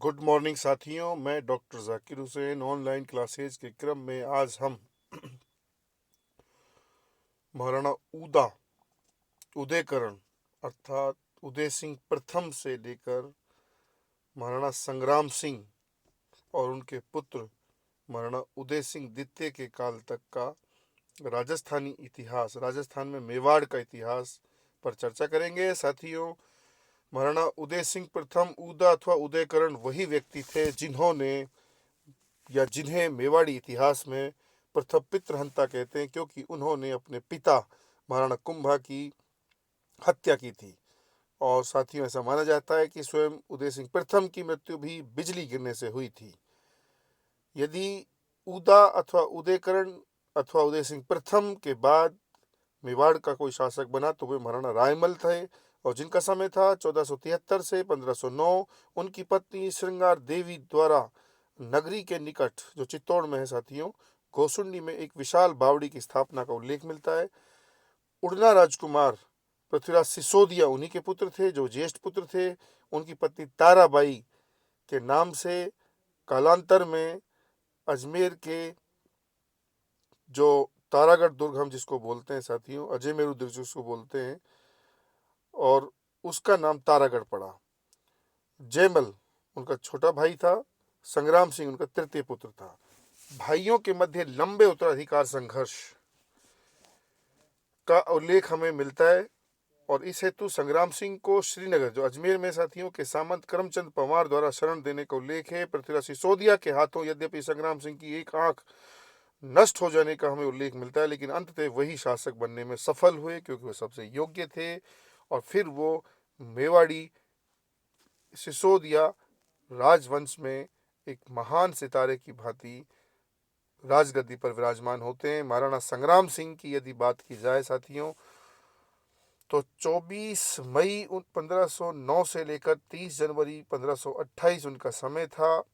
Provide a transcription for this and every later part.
Good morning साथियों, मैं doctor Zakir Hussain. Online classes के क्रम में आज हम महाराणा उदयकरण अर्थात उदय सिंह प्रथम से लेकर महाराणा संग्राम सिंह और उनके पुत्र महाराणा उदय सिंह द्वितीय के काल तक का राजस्थानी इतिहास, राजस्थान में मेवाड़ का इतिहास पर चर्चा करेंगे। साथियों, महाराणा उदय सिंह प्रथम उदा अथवा उदयकरण वही व्यक्ति थे जिन्हें मेवाड़ी इतिहास में प्रथम पितृहंता कहते हैं, क्योंकि उन्होंने अपने पिता महाराणा कुंभा की हत्या की थी। और साथियों, ऐसा माना जाता है कि स्वयं उदय सिंह प्रथम की मृत्यु भी बिजली गिरने से हुई थी। यदि उदा अथवा उदयकरण अथवा उदय सिंह प्रथम के बाद मेवाड़ का कोई शासक बना तो वे महाराणा रायमल थे, और जिनका समय था 1473 से 1509। उनकी पत्नी श्रृंगार देवी द्वारा नगरी के निकट, जो चित्तौड़ में है साथियों, गोसुंडी में एक विशाल बावड़ी की स्थापना का उल्लेख मिलता है। उड़ना राजकुमार पृथ्वीराज सिसोदिया उन्हीं के पुत्र थे, जो ज्येष्ठ पुत्र थे। उनकी पत्नी ताराबाई के नाम से कालांतर में अजमेर के जो तारागढ़ दुर्ग हम जिसको बोलते हैं साथियों, अजय मेरू दुर्ग जिसको बोलते हैं, और उसका नाम तारागढ़ पड़ा। जयमल उनका छोटा भाई था। संग्राम सिंह उनका तृतीय पुत्र था। भाइयों के मध्य लंबे उत्तराधिकार संघर्ष का उल्लेख हमें मिलता है, और इस हेतु संग्राम सिंह को श्रीनगर, जो अजमेर में साथियों, के सामंत करमचंद पंवार द्वारा शरण देने का उल्लेख है। पृथ्वीराज सिसोदिया के हाथों यद्यपि संग्राम सिंह की एक आंख नष्ट हो जाने का हमें उल्लेख मिलता है, लेकिन अंततः वही शासक बनने में सफल हुए, क्योंकि वे सबसे योग्य थे। और फिर वो मेवाड़ी सिसोदिया राजवंश में एक महान सितारे की भांति राजगद्दी पर विराजमान होते हैं। महाराणा संग्राम सिंह की यदि बात की जाए साथियों, तो 24 मई 1509 से लेकर 30 जनवरी 1528 उनका समय था।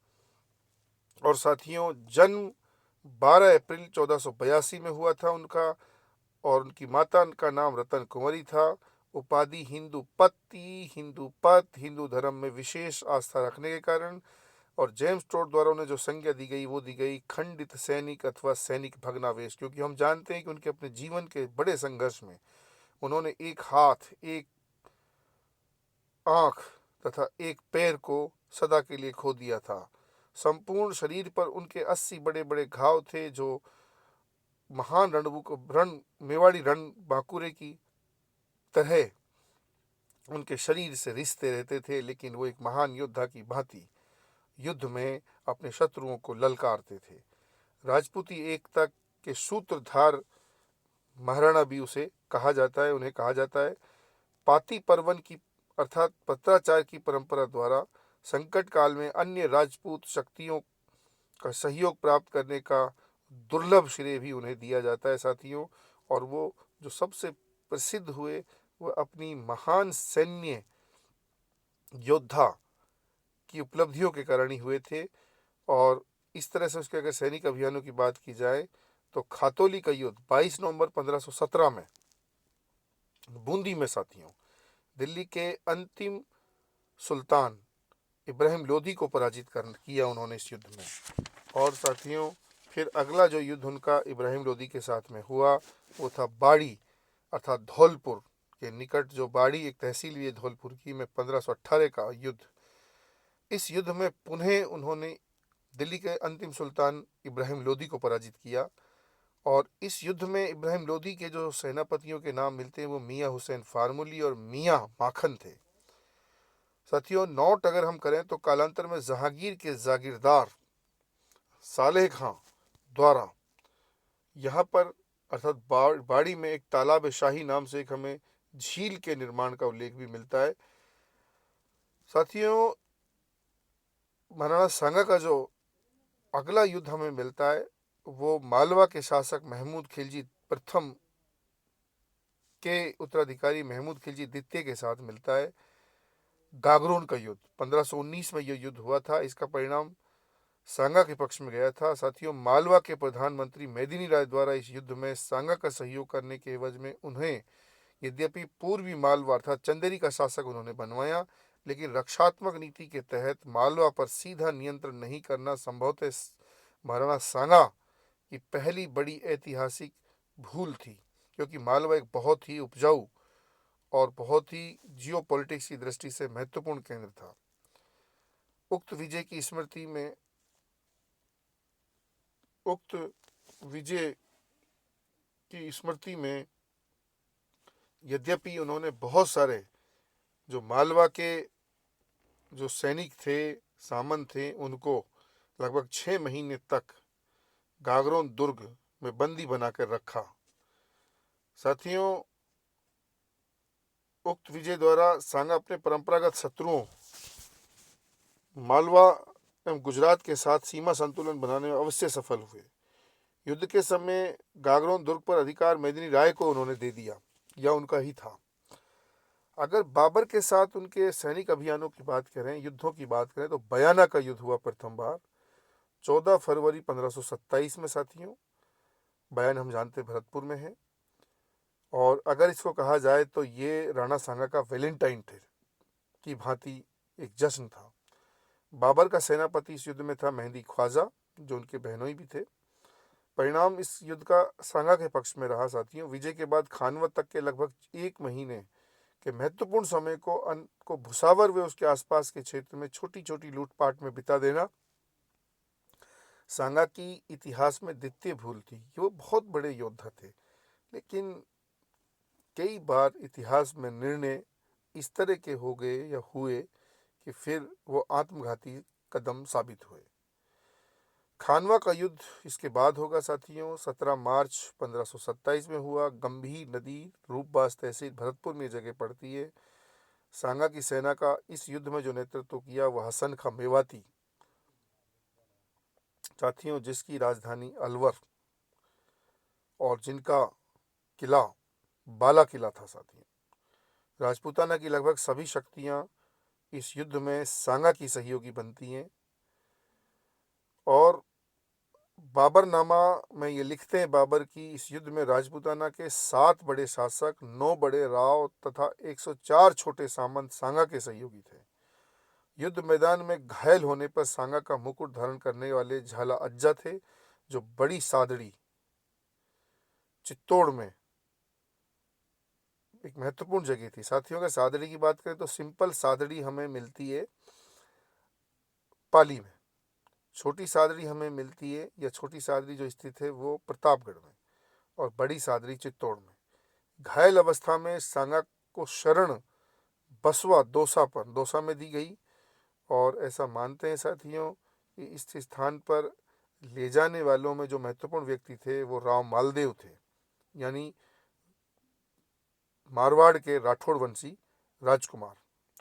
और साथियों, जन्म 12 अप्रैल 1482 में हुआ था उनका, और उनकी माता का नाम रतन कुंवरी था। उपाधि हिंदू धर्म में विशेष आस्था रखने के कारण, और जेम्स टोड द्वारा उन्हें जो संज्ञा दी गई वो दी गई खंडित सैनिक अथवा सैनिक भग्नावेश, क्योंकि हम जानते हैं कि उनके अपने जीवन के बड़े संघर्ष में उन्होंने एक हाथ, एक आंख तथा एक पैर को सदा के लिए खो दिया था। संपूर्ण शरीर पर उनके 80 बड़े बड़े घाव थे, जो महान मेवाड़ी रण बांकुरे की तरह उनके शरीर से रिश्ते रहते थे, लेकिन वो एक महान योद्धा की भांति युद्ध में अपने शत्रुओं को ललकारते थे। राजपूती एकता के सूत्रधार महाराणा भी उन्हें कहा जाता है। पाती पर्वन की अर्थात पत्राचार की परंपरा द्वारा संकट काल में अन्य राजपूत शक्तियों का सहयोग प्राप्त करने का दुर्लभ श्रेय भी उन्हें दिया जाता है साथियों। और वो जो सबसे प्रसिद्ध हुए वह अपनी महान सैन्य योद्धा की उपलब्धियों के कारण ही हुए थे। और इस तरह से उसके अगर सैनिक अभियानों की बात की जाए तो खातौली का युद्ध 22 नवंबर 1517 में बूंदी में साथियों दिल्ली के अंतिम सुल्तान इब्राहिम लोधी को पराजित किया उन्होंने इस युद्ध में। और साथियों, फिर अगला जो युद्ध उनका इब्राहिम लोधी के साथ में हुआ वो था बाड़ी अर्थात धौलपुर के निकट, जो बाड़ी एक तहसील भी है धौलपुर की, में 1518 का युद्ध। इस युद्ध में पुनः उन्होंने दिल्ली के अंतिम सुल्तान इब्राहिम लोधी को पराजित किया। और इस युद्ध में इब्राहिम लोधी के जो सेनापतियों के नाम मिलते हैं वो मियाँ हुसैन फार्मूली और मियाँ माखन थे। साथियों, नोट अगर हम करें तो कालांतर में जहांगीर के जागीरदार सालेह खां द्वारा यहाँ पर अर्थात बाड़ी में एक तालाब शाही नाम से एक हमें झील के निर्माण का उल्लेख भी मिलता है। साथियों, महाराणा सांगा का जो अगला युद्ध हमें मिलता है वो मालवा के शासक महमूद खिलजी प्रथम के उत्तराधिकारी महमूद खिलजी द्वितीय के साथ मिलता है। गागरोन का युद्ध 1519 में यह युद्ध हुआ था। इसका परिणाम सांगा के पक्ष में गया था। साथियों, मालवा के प्रधानमंत्री मेदिनी राय द्वारा इस युद्ध में सांगा का सहयोग करने के एवज में उन्हें यद्यपि पूर्वी मालवा अर्थात चंदेरी का शासक उन्होंने बनवाया, लेकिन रक्षात्मक नीति के तहत मालवा पर सीधा नियंत्रण नहीं करना संभवतः महाराणा सांगा की पहली बड़ी ऐतिहासिक भूल थी, क्योंकि मालवा एक बहुत ही उपजाऊ और बहुत ही जियोपॉलिटिक्स की दृष्टि से महत्वपूर्ण केंद्र था। उक्त विजय की स्मृति में यद्यपि उन्होंने बहुत सारे जो मालवा के जो सैनिक थे, सामंत थे, उनको लगभग 6 महीने तक गागरोन दुर्ग में बंदी बनाकर रखा। साथियों, उक्त विजय द्वारा सांगा अपने परंपरागत शत्रुओं मालवा एवं गुजरात के साथ सीमा संतुलन बनाने में अवश्य सफल हुए। युद्ध के समय गागरोन दुर्ग पर अधिकार मेदिनी राय को उन्होंने दे दिया, यह उनका ही था। अगर बाबर के साथ उनके सैनिक अभियानों की बात करें, युद्धों की बात करें, तो बयाना का युद्ध हुआ प्रथम बार 14 फरवरी 1527 में। साथियों, बयान हम जानते भरतपुर में है, और अगर इसको कहा जाए तो ये राणा सांगा का वैलेंटाइन डे की भांति एक जश्न था। बाबर का सेनापति इस युद्ध में था मेहंदी ख्वाजा, जो उनके बहनोई भी थे। परिणाम इस युद्ध का सांगा के पक्ष में रहा। साथियों, विजय के बाद खानवा तक के लगभग 1 महीने के महत्वपूर्ण समय को भुसावर व उसके आसपास के क्षेत्र में छोटी छोटी लूटपाट में बिता देना सांगा की इतिहास में द्वितीय भूल थी। वो बहुत बड़े योद्धा थे, लेकिन कई बार इतिहास में निर्णय इस तरह के हो गए या हुए कि फिर वो आत्मघाती कदम साबित हुए। खानवा का युद्ध इसके बाद होगा। साथियों, 17 मार्च 1527 में हुआ। गंभीर नदी रूपबास तहसील भरतपुर में जगह पड़ती है। सांगा की सेना का इस युद्ध में जो नेतृत्व किया वह हसन खां मेवाती, साथियों, जिसकी राजधानी अलवर और जिनका किला बाला किला था। साथियों, राजपूताना की लगभग सभी शक्तियां इस युद्ध में सांगा की सहयोगी बनती हैं, और बाबरनामा में ये लिखते हैं बाबर की इस युद्ध में राजपूताना के 7 बड़े शासक, 9 बड़े राव तथा 104 छोटे सामंत सांगा के सहयोगी थे। युद्ध मैदान में घायल होने पर सांगा का मुकुट धारण करने वाले झाला अज्जा थे, जो बड़ी सादड़ी चित्तौड़ में एक महत्वपूर्ण जगह थी। साथियों, अगर सादड़ी की बात करें तो सिंपल सादड़ी हमें मिलती है पाली में, छोटी सादड़ी हमें मिलती है, या छोटी सादड़ी जो स्थित है वो प्रतापगढ़ में, और बड़ी सादड़ी चित्तौड़ में। घायल अवस्था में सांगा को शरण बसवा दौसा में दी गई, और ऐसा मानते हैं साथियों कि इस स्थान पर ले जाने वालों में जो महत्वपूर्ण व्यक्ति थे वो राव मालदेव थे, यानी मारवाड़ के राठौड़ वंशी राजकुमार,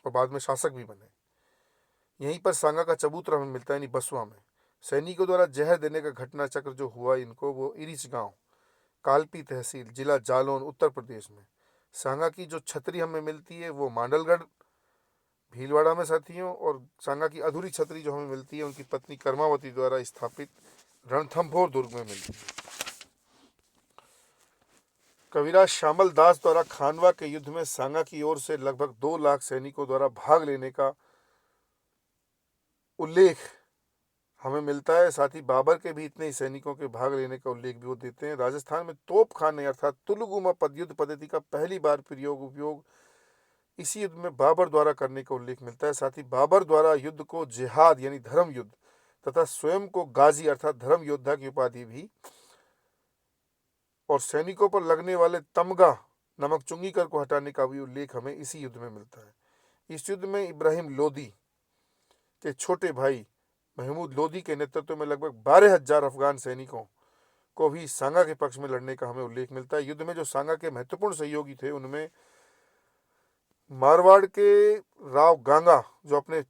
और बाद में शासक भी बने। यहीं पर सांगा का चबूतरा हमें मिलता है, यानी बसवा में। सैनिकों द्वारा जहर देने का घटना चक्र जो हुआ इनको, वो इरिच गांव, कालपी तहसील, जिला जालौन, उत्तर प्रदेश में। सांगा की जो छतरी हमें मिलती है वो मांडलगढ़ भीलवाड़ा में। साथियों, और सांगा की अधूरी छतरी जो हमें मिलती है उनकी पत्नी कर्मावती द्वारा स्थापित रणथंभौर दुर्ग में मिलती है। कविराज श्यामल दास द्वारा खानवा के युद्ध में सांगा की ओर से लगभग 2 लाख सैनिकों द्वारा भाग लेने का उल्लेख हमें मिलता है। साथ ही बाबर के भी इतने ही सैनिकों के भाग लेने का उल्लेख भी वो देते हैं। राजस्थान में तोप खाने अर्थात तुलुगुमा युद्ध पद्धति का पहली बार उपयोग इसी युद्ध में बाबर द्वारा करने का उल्लेख मिलता है। साथ ही बाबर द्वारा युद्ध को जिहाद यानी धर्म युद्ध तथा स्वयं को गाजी अर्थात धर्म योद्धा की उपाधि भी, और सैनिकों पर लगने वाले तमगा नमक चुंगी कर को हटाने का भी उल्लेख हमें इसी युद्ध में मिलता है। इस युद्ध में इब्राहिम लोदी के छोटे भाई महमूद लोदी के नेतृत्व में लगभग 12,000 अफगान सैनिकों को भी सांगा के पक्ष में लड़ने का हमें उल्लेख मिलता है। युद्ध में जो सांगा के महत्वपूर्ण सहयोगी थे उनमें मारवाड़ के राव गांगा, जो अपने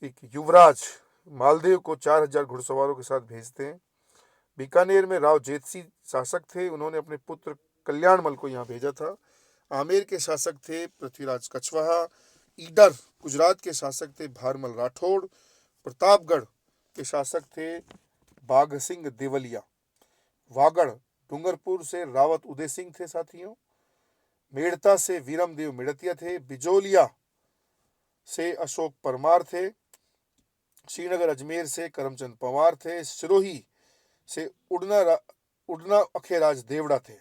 एक युवराज मालदेव को 4,000 घुड़सवारों के साथ भेजते हैं। बीकानेर में राव जेतसी शासक थे, उन्होंने अपने पुत्र कल्याणमल को यहाँ भेजा था। आमेर के शासक थे पृथ्वीराज कछवाहा। ईडर गुजरात के शासक थे भारमल राठौड़। प्रतापगढ़ के शासक थे बाघ सिंह देवलिया। वागड़ डूंगरपुर से रावत उदय सिंह थे। साथियों, मेड़ता से वीरमदेव मेड़तिया थे। बिजोलिया से अशोक परमार थे, श्रीनगर अजमेर से करमचंद पंवार थे, सिरोही से उड़ना अखेराज देवड़ा थे,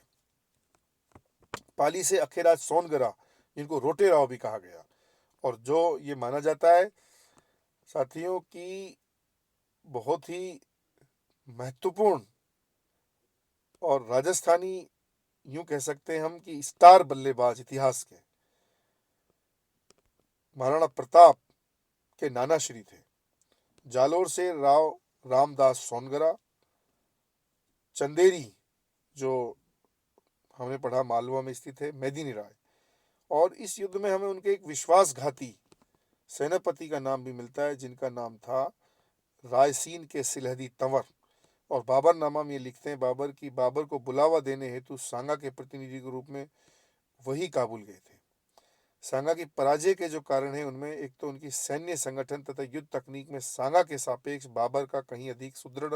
पाली से अखेराज सोनगरा जिनको रोटे राव भी कहा गया। और जो ये माना जाता है साथियों की बहुत ही महत्वपूर्ण और राजस्थानी, यूं कह सकते हैं हम कि स्टार बल्लेबाज इतिहास के महाराणा प्रताप के नाना श्री थे। जालोर से राव रामदास सोनगरा, चंदेरी जो हमने पढ़ा मालवा में स्थित है, मेदिनी राय। और इस युद्ध में हमें उनके एक विश्वासघाती सेनापति का नाम भी मिलता है जिनका नाम था रायसीन के सिलहदी तंवर। और बाबरनामा में ये लिखते हैं बाबर की बाबर को बुलावा देने हेतु सांगा के प्रतिनिधि के रूप में वही काबुल गए थे। सांगा की पराजय के जो कारण हैं उनमें एक तो उनकी सैन्य संगठन तथा युद्ध तकनीक में सांगा के सापेक्ष बाबर का कहीं अधिक सुदृढ़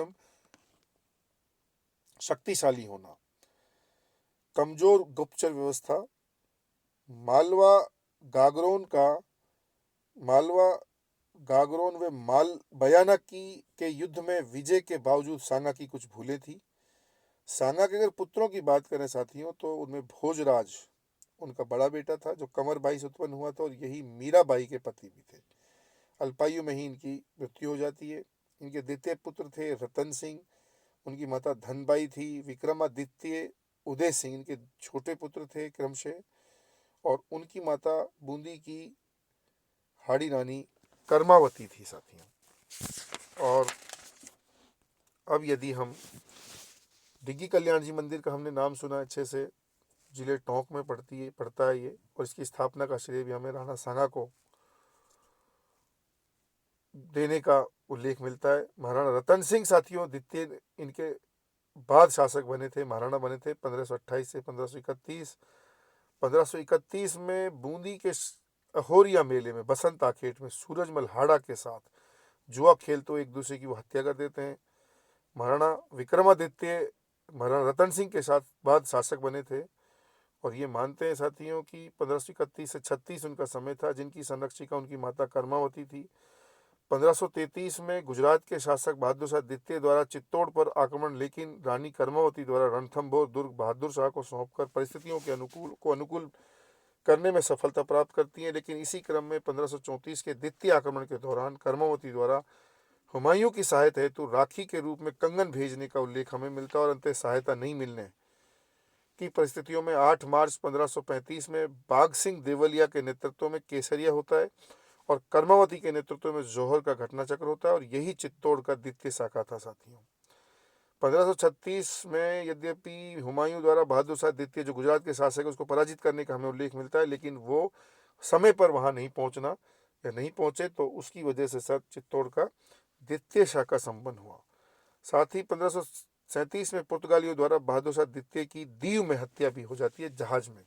शक्तिशाली होना, कमजोर गुप्तचर व्यवस्था, मालवा गागरोन व माल बयाना की के युद्ध में विजय के बावजूद सांगा की कुछ भूलें थी। सांगा के अगर पुत्रों की बात करें साथियों तो उनमें भोजराज उनका बड़ा बेटा था जो कंवरबाई से उत्पन्न हुआ था और यही मीराबाई के पति भी थे। अल्पायु में ही इनकी मृत्यु हो जाती है। इनके द्वितीय पुत्र थे रतन सिंह, उनकी माता धनबाई थी। विक्रमादित्य उदय सिंह इनके छोटे पुत्र थे क्रमशः, और उनकी माता बूंदी की हाड़ी रानी कर्मावती थी साथियों। और अब यदि हम डिग्गी कल्याण जी मंदिर का हमने नाम सुना अच्छे से, जिले टोंक में पड़ता है ये, और इसकी स्थापना का श्रेय भी हमें राणा सांगा को देने का उल्लेख मिलता है। महाराणा रतन सिंह साथियों द्वितीय इनके बाद शासक बने थे, महाराणा बने थे 1528 से 1531। 1531 में बूंदी के अहोरिया मेले में बसंत आखेट में सूरजमल हाड़ा के साथ जुआ खेल तो एक दूसरे की वो हत्या कर देते हैं। महाराणा विक्रमादित्य महाराणा रतन सिंह के साथ बाद शासक बने थे, और ये मानते हैं साथियों कि 1531 से 36 उनका समय था, जिनकी संरक्षिका उनकी माता कर्मावती थी। 1533 में गुजरात के शासक बहादुर शाह द्वितीय द्वारा चित्तौड़ पर आक्रमण, लेकिन रानी कर्मावती द्वारा रणथंभौर दुर्ग बहादुर शाह को सौंपकर परिस्थितियों के अनुकूल करने में सफलता प्राप्त करती है। लेकिन इसी क्रम में 1534 के द्वितीय आक्रमण के दौरान कर्मावती द्वारा हुमायूं की सहायता हेतु राखी के रूप में कंगन भेजने का उल्लेख हमें मिलता है, और अंततः सहायता नहीं मिलने की परिस्थितियों में 8 मार्च 1535 में बाघ सिंह देवलिया के नेतृत्व में केसरिया होता है और कर्मावती के नेतृत्व में जौहर का घटनाचक्र होता है, और यही चित्तौड़ का द्वितीय शाखा था साथियों। 1536 में यद्यपि हुमायूं द्वारा बहादुर शाह द्वितीय जो गुजरात के शासक है उसको पराजित करने का हमें उल्लेख मिलता है, लेकिन वो समय पर वहां नहीं पहुंचना या नहीं पहुंचे, तो उसकी वजह से सर चित्तौड़ का द्वितीय शाखा संपन्न हुआ। साथ ही 1537 में पुर्तगालियों द्वारा बहादुर शाह द्वितीय की दीव में हत्या भी हो जाती है जहाज में।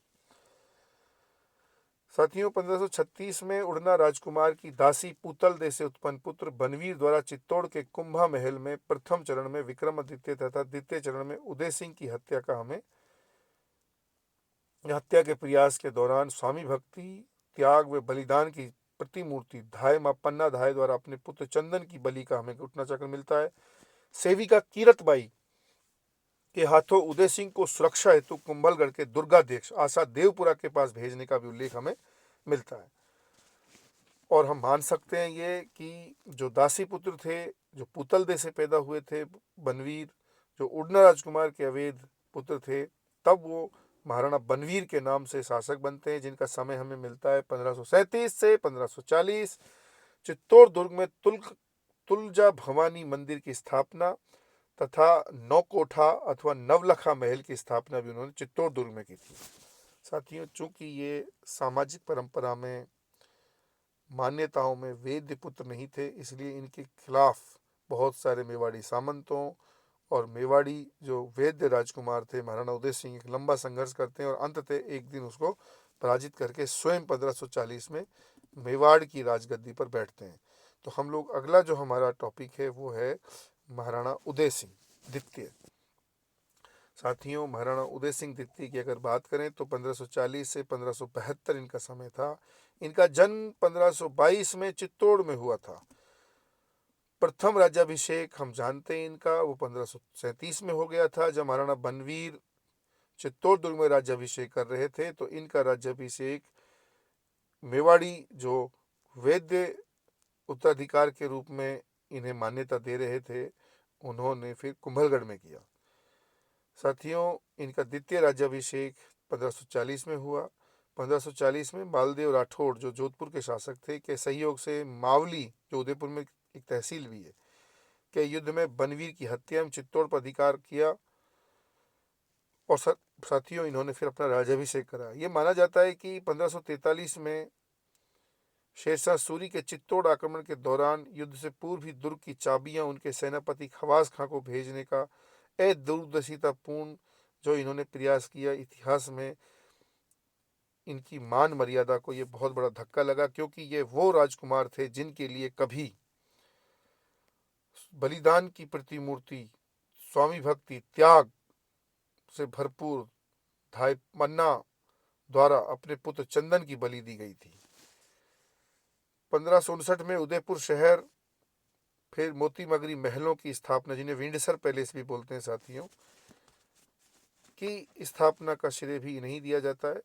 साथियों 1536 में उड़ना राजकुमार की दासी पूतल दे से उत्पन्न पुत्र बनवीर द्वारा चित्तौड़ के कुंभा महल में प्रथम चरण में विक्रमादित्य तथा द्वितीय चरण में उदय सिंह की हत्या का हमें हत्या के प्रयास के दौरान स्वामी भक्ति त्याग व बलिदान की प्रतिमूर्ति धाय मां पन्ना धाय द्वारा अपने पुत्र चंदन की बलि का हमें घटनाचक्र मिलता है। सेविका कीरतबाई के हाथों उदय सिंह को सुरक्षा हेतु कुंभलगढ़ के दुर्गाध्यक्ष आशा देवपुरा के पास भेजने का भी उल्लेख हमें मिलता है। और हम मान सकते हैं ये कि जो दासी पुत्र थे जो पुतलदे से पैदा हुए थे बनवीर, जो उड़ना राजकुमार के अवैध पुत्र थे, तब वो महाराणा बनवीर के नाम से शासक बनते हैं, जिनका समय हमें मिलता है 1537 से 1540। चित्तौड़ दुर्ग में तुलजा भवानी मंदिर की स्थापना तथा नौकोठा अथवा नवलखा महल की स्थापना भी उन्होंने चित्तौड़ दुर्ग में की थी। साथियों चूंकि ये सामाजिक परंपरा में मान्यताओं में वेद्य पुत्र नहीं थे, इसलिए इनके खिलाफ बहुत सारे मेवाड़ी सामंतों और मेवाड़ी जो वैद्य राजकुमार थे महाराणा उदय सिंह एक लंबा संघर्ष करते हैं और अंततः एक दिन उसको पराजित करके स्वयं 1540 में मेवाड़ की राजगद्दी पर बैठते हैं। तो हम लोग अगला जो हमारा टॉपिक है वो है महाराणा उदय सिंह द्वितीय। साथियों महाराणा उदय सिंह द्वितीय की अगर बात करें तो 1540 से 1572 इनका समय था। इनका जन्म 1522 में चित्तौड़ में हुआ था। प्रथम राज्याभिषेक हम जानते हैं इनका, वो 1537 में हो गया था, जब महाराणा बनवीर चित्तौड़ दुर्ग में राज्याभिषेक कर रहे थे। तो इनका राज्याभिषेक मेवाड़ी जो वैद्य उत्तराधिकार के रूप में इन्हें मान्यता दे रहे थे, उन्होंने फिर कुंभलगढ़ में किया। साथियों, इनका द्वितीय राज्याभिषेक 1540 में हुआ। 1540 में मालदेव राठौड़ जो जोधपुर के शासक थे के सहयोग से मावली, जो उदयपुर में एक तहसील भी है, के युद्ध में बनवीर की हत्या में चित्तौड़ पर अधिकार किया। और साथियों, इन्होंने फिर अपना राज्याभिषेक करा। ये माना जाता है कि 1543 में शेरशाह सूरी के चित्तौड़ आक्रमण के दौरान युद्ध से पूर्व ही दुर्ग की चाबियां उनके सेनापति खवास खां को भेजने का दूरदर्शितापूर्ण जो इन्होंने प्रयास किया, इतिहास में इनकी मान मर्यादा को ये बहुत बड़ा धक्का लगा, क्योंकि ये वो राजकुमार थे जिनके लिए कभी बलिदान की प्रतिमूर्ति, स्वामी भक्ति, त्याग से भरपूर धाय मन्ना द्वारा अपने पुत्र चंदन की बलि दी गई थी। 1559 में उदयपुर शहर, फिर मोती मगरी महलों की स्थापना, जिन्हें विंडसर पैलेस भी बोलते हैं साथियों, की स्थापना का श्रेय भी नहीं दिया जाता है।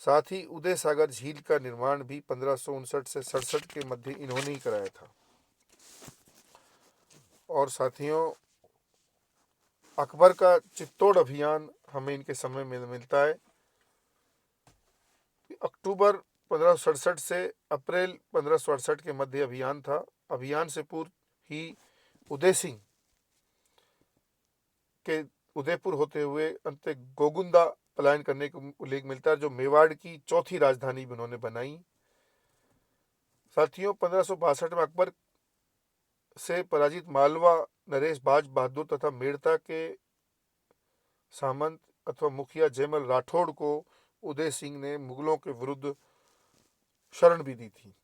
साथ ही उदय सागर झील का निर्माण भी 1559 से 67 के मध्य इन्होंने ही कराया था। और साथियों, अकबर का चित्तौड़ अभियान हमें इनके समय में मिलता है। अक्टूबर 1567 से अप्रैल 1568 के मध्य अभियान था। अभियान से पूर्व ही उदय सिंह के उदयपुर होते हुए अंत गोगुंदा पलायन करने का उल्लेख मिलता है, जो मेवाड़ की चौथी राजधानी भी उन्होंने बनाई। साथियों, 1562 में अकबर से पराजित मालवा नरेश बाज बहादुर तथा मेड़ता के सामंत अथवा मुखिया जयमल राठौड़ को उदय सिंह ने मुगलों के विरुद्ध शरण भी दी थी।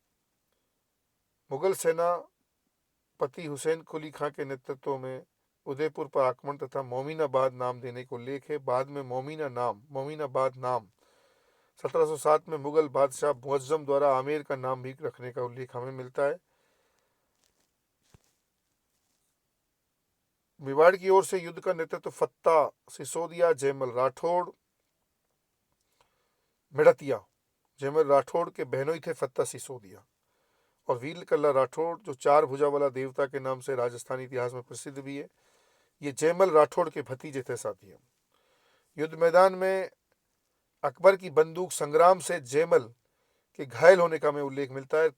मुगल सेनापति हुसैन कुली खां के नेतृत्व में उदयपुर पर आक्रमण तथा मोमिनाबाद नाम देने को उल्लेख है। बाद में मोमिनाबाद नाम 1707 में मुगल बादशाह मुअज्जम द्वारा आमेर का नाम भी रखने का उल्लेख हमें मिलता है। मेवाड़ की ओर से युद्ध का नेतृत्व फत्ता सिसोदिया, जयमल राठौड़, मेड़तिया। जयमल राठौड़ के बहनोई थे फत्ता सिसोदिया और वीर कल्ला राठौड़, जो चार भुजा वाला देवता के नाम से राजस्थानी इतिहास में प्रसिद्ध भी है। ये जयमल राठौड़ के भतीजे थे साथियों। युद्ध मैदान में अकबर की बंदूक संग्राम से जयमल के घायल होने का हमें उल्लेख मिलता है।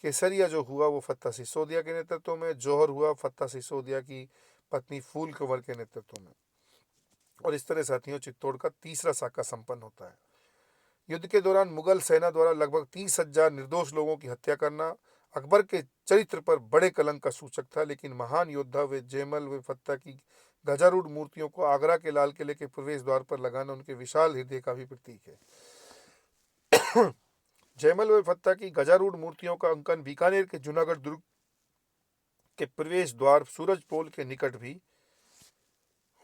केसरिया जो हुआ वो फत्ता सिसोदिया के नेतृत्व में, जौहर हुआ फत्ता सिसोदिया की पत्नी फूल कंवर के नेतृत्व में। और इस तरह साथियों, चित्तौड़ का तीसरा साका संपन्न होता है। युद्ध के दौरान मुगल सेना द्वारा लगभग 30,000 निर्दोष लोगों की हत्या करना अकबर के चरित्र पर बड़े कलंक का सूचक था, लेकिन महान योद्धा वे जयमल व फत्ता की गजारूढ़ मूर्तियों को आगरा के लाल किले के प्रवेश द्वार पर लगाना उनके विशाल हृदय का भी प्रतीक है। जयमल व फत्ता की गजारूढ़ मूर्तियों का अंकन बीकानेर के जूनागढ़ दुर्ग के प्रवेश द्वार सूरज पोल के निकट भी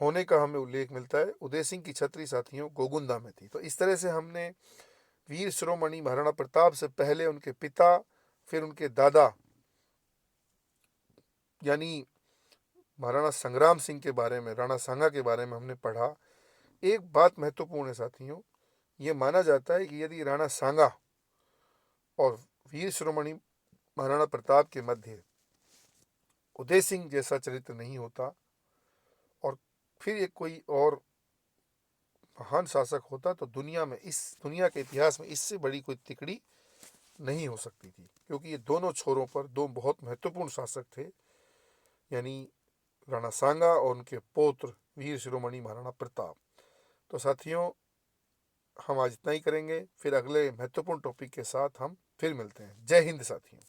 होने का हमें उल्लेख मिलता है। उदय सिंह की छतरी साथियों गोगुंदा में थी। तो इस तरह से हमने वीर शिरोमणि महाराणा प्रताप से पहले उनके पिता, फिर उनके दादा यानी महाराणा संग्राम सिंह के बारे में, राणा सांगा के बारे में हमने पढ़ा। एक बात महत्वपूर्ण है साथियों, ये माना जाता है कि यदि राणा सांगा और वीर शिरोमणि महाराणा प्रताप के मध्य उदय सिंह जैसा चरित्र नहीं होता और फिर एक कोई और महान शासक होता, तो दुनिया के इतिहास में इससे बड़ी कोई तिकड़ी नहीं हो सकती थी, क्योंकि ये दोनों छोरों पर दो बहुत महत्वपूर्ण शासक थे, यानी राणा सांगा और उनके पौत्र वीर शिरोमणि महाराणा प्रताप। तो साथियों, हम आज इतना ही करेंगे, फिर अगले महत्वपूर्ण टॉपिक के साथ हम फिर मिलते हैं। जय हिंद साथियों।